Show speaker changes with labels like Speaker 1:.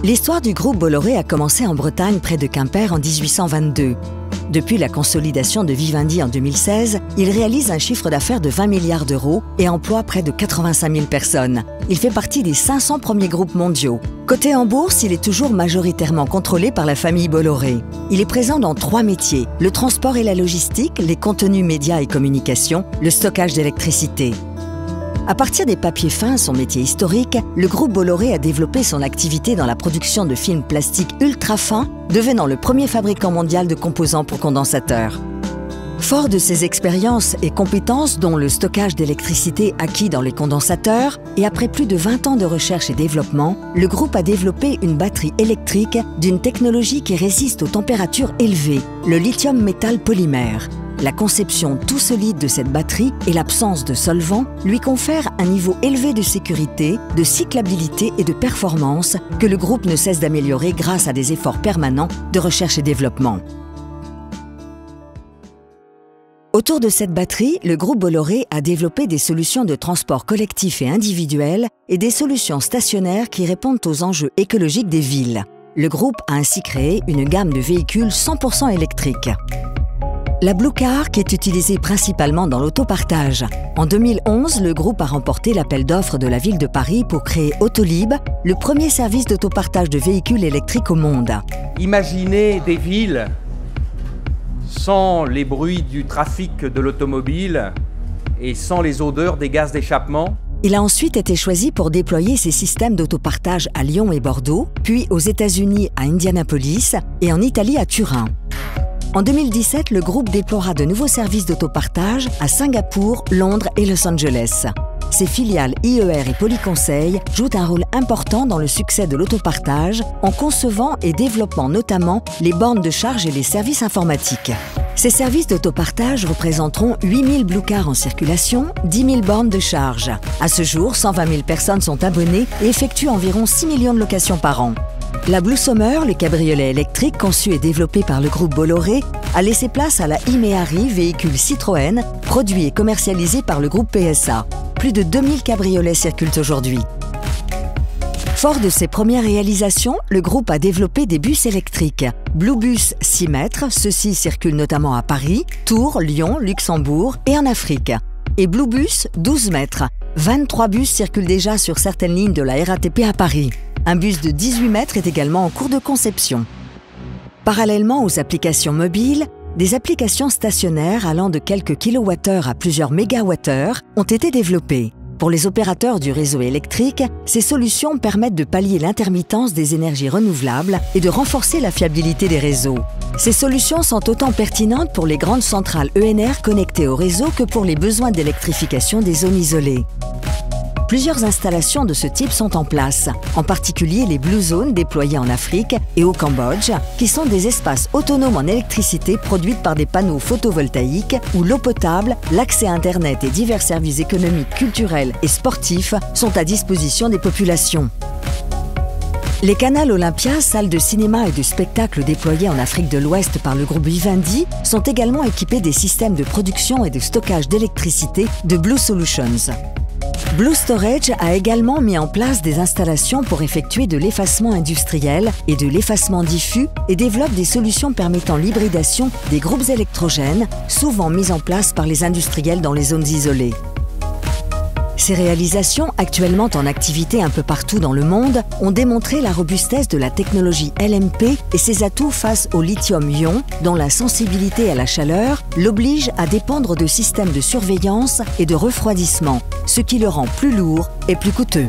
Speaker 1: L'histoire du groupe Bolloré a commencé en Bretagne près de Quimper en 1822. Depuis la consolidation de Vivendi en 2016, il réalise un chiffre d'affaires de 20 milliards d'euros et emploie près de 85 000 personnes. Il fait partie des 500 premiers groupes mondiaux. Coté en bourse, il est toujours majoritairement contrôlé par la famille Bolloré. Il est présent dans 3 métiers, le transport et la logistique, les contenus médias et communications, le stockage d'électricité. À partir des papiers fins, son métier historique, le groupe Bolloré a développé son activité dans la production de films plastiques ultra fins, devenant le premier fabricant mondial de composants pour condensateurs. Fort de ses expériences et compétences, dont le stockage d'électricité acquis dans les condensateurs, et après plus de 20 ans de recherche et développement, le groupe a développé une batterie électrique d'une technologie qui résiste aux températures élevées, le lithium métal polymère. La conception tout solide de cette batterie et l'absence de solvant lui confèrent un niveau élevé de sécurité, de cyclabilité et de performance que le groupe ne cesse d'améliorer grâce à des efforts permanents de recherche et développement. Autour de cette batterie, le groupe Bolloré a développé des solutions de transport collectif et individuel et des solutions stationnaires qui répondent aux enjeux écologiques des villes. Le groupe a ainsi créé une gamme de véhicules 100% électriques. La Blue Car, qui est utilisée principalement dans l'autopartage. En 2011, le groupe a remporté l'appel d'offres de la ville de Paris pour créer Autolib, le premier service d'autopartage de véhicules électriques au monde.
Speaker 2: Imaginez des villes sans les bruits du trafic de l'automobile et sans les odeurs des gaz d'échappement.
Speaker 1: Il a ensuite été choisi pour déployer ses systèmes d'autopartage à Lyon et Bordeaux, puis aux États-Unis à Indianapolis et en Italie à Turin. En 2017, le groupe déploiera de nouveaux services d'autopartage à Singapour, Londres et Los Angeles. Ses filiales IER et Polyconseil jouent un rôle important dans le succès de l'autopartage en concevant et développant notamment les bornes de charge et les services informatiques. Ces services d'autopartage représenteront 8 000 Blue Cars en circulation, 10 000 bornes de charge. À ce jour, 120 000 personnes sont abonnées et effectuent environ 6 millions de locations par an. La Blue Summer, le cabriolet électrique conçu et développé par le groupe Bolloré, a laissé place à la Imeari, véhicule Citroën, produit et commercialisé par le groupe PSA. Plus de 2000 cabriolets circulent aujourd'hui. Fort de ses premières réalisations, le groupe a développé des bus électriques. Bluebus 6 mètres, ceux-ci circulent notamment à Paris, Tours, Lyon, Luxembourg et en Afrique. Et Bluebus 12 mètres. 23 bus circulent déjà sur certaines lignes de la RATP à Paris. Un bus de 18 mètres est également en cours de conception. Parallèlement aux applications mobiles, des applications stationnaires allant de quelques kilowattheures à plusieurs mégawattheures ont été développées. Pour les opérateurs du réseau électrique, ces solutions permettent de pallier l'intermittence des énergies renouvelables et de renforcer la fiabilité des réseaux. Ces solutions sont autant pertinentes pour les grandes centrales ENR connectées au réseau que pour les besoins d'électrification des zones isolées. Plusieurs installations de ce type sont en place, en particulier les Blue Zones déployées en Afrique et au Cambodge, qui sont des espaces autonomes en électricité produite par des panneaux photovoltaïques où l'eau potable, l'accès à Internet et divers services économiques, culturels et sportifs sont à disposition des populations. Les Canal Olympia, salles de cinéma et de spectacle déployées en Afrique de l'Ouest par le groupe Vivendi, sont également équipés des systèmes de production et de stockage d'électricité de Blue Solutions. Blue Storage a également mis en place des installations pour effectuer de l'effacement industriel et de l'effacement diffus et développe des solutions permettant l'hybridation des groupes électrogènes, souvent mises en place par les industriels dans les zones isolées. Ces réalisations, actuellement en activité un peu partout dans le monde, ont démontré la robustesse de la technologie LMP et ses atouts face au lithium-ion, dont la sensibilité à la chaleur l'oblige à dépendre de systèmes de surveillance et de refroidissement, ce qui le rend plus lourd et plus coûteux.